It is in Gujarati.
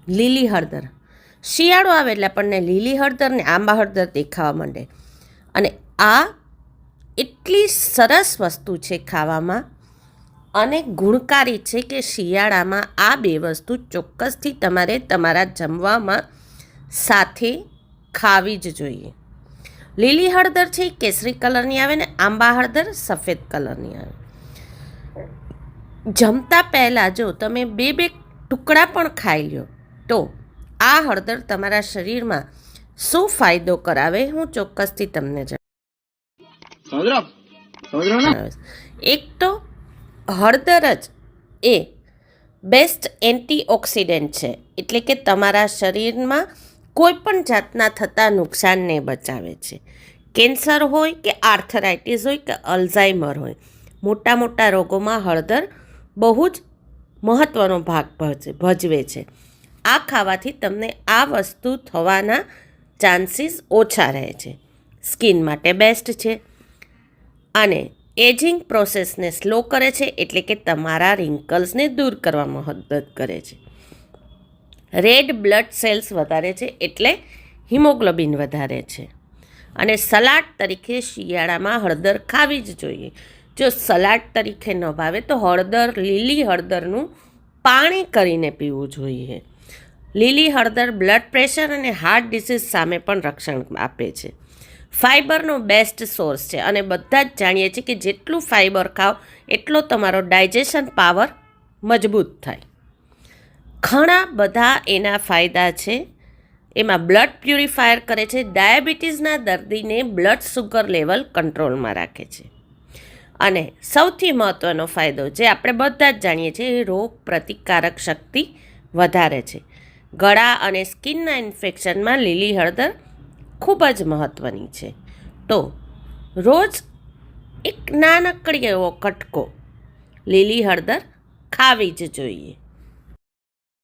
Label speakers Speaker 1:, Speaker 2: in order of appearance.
Speaker 1: લીલી હળદર. શિયાળો આવે એટલે આપણને લીલી હળદર ને આંબા હળદર દેખાવા માંડે. અને આ એટલી સરસ વસ્તુ છે ખાવામાં અને ગુણકારી છે કે શિયાળામાં આ બે વસ્તુ ચોક્કસથી તમારે તમારા જમવામાં સાથે ખાવી જ જોઈએ. લીલી હળદર છે એ કેસરી કલરની આવે ને આંબા હળદર સફેદ કલરની આવે. જમતા પહેલાં જો તમે બે ટુકડા પણ ખાઈ લો તો આ હળદર તમારા શરીરમાં શું ફાયદો કરાવે હું ચોક્કસથી તમને જણાવીશ. એક તો હળદર જ એ બેસ્ટ એન્ટીઓક્સિડન્ટ છે, એટલે કે તમારા શરીરમાં કોઈ પણ જાતના થતા નુકસાનને બચાવે છે. કેન્સર હોય કે આર્થરાઇટિસ હોય કે અલ્ઝાઇમર હોય, મોટા મોટા રોગોમાં હળદર બહુ જ મહત્ત્વનો ભાગ ભજવે છે. આ ખાવાથી તમને આ વસ્તુ થવાના ચાન્સીસ ઓછા રહે છે. સ્કિન માટે બેસ્ટ છે અને એજિંગ પ્રોસેસને સ્લો કરે છે, એટલે કે તમારા રિંકલ્સને દૂર કરવામાં મદદ કરે છે. રેડ બ્લડ સેલ્સ વધારે છે, એટલે હિમોગ્લોબિન વધારે છે. અને સલાડ તરીકે શિયાળામાં હળદર ખાવી જ જોઈએ. જો સલાડ તરીકે ન ભાવે તો લીલી હળદરનું પાણી કરીને પીવું જોઈએ. લીલી હળદર બ્લડ પ્રેશર અને હાર્ટ ડિસીઝ સામે પણ રક્ષણ આપે છે. ફાઇબરનો બેસ્ટ સોર્સ છે અને બધા જ જાણીએ છીએ કે જેટલું ફાઇબર ખાઓ એટલો તમારો ડાયજેશન પાવર મજબૂત થાય. ઘણા બધા એના ફાયદા છે. એમાં બ્લડ પ્યુરિફાયર કરે છે, ડાયાબિટીસના દર્દીને બ્લડ સુગર લેવલ કંટ્રોલમાં રાખે છે. અને સૌથી મહત્ત્વનો ફાયદો જે આપણે બધા જ જાણીએ છીએ એ રોગ પ્રતિકારક શક્તિ વધારે છે. ગળા અને સ્કિનના ઇન્ફેક્શનમાં લીલી હળદર ખૂબ જ મહત્ત્વની છે. તો રોજ એક નાનકડી એવો કટકો લીલી હળદર ખાવી જ જોઈએ.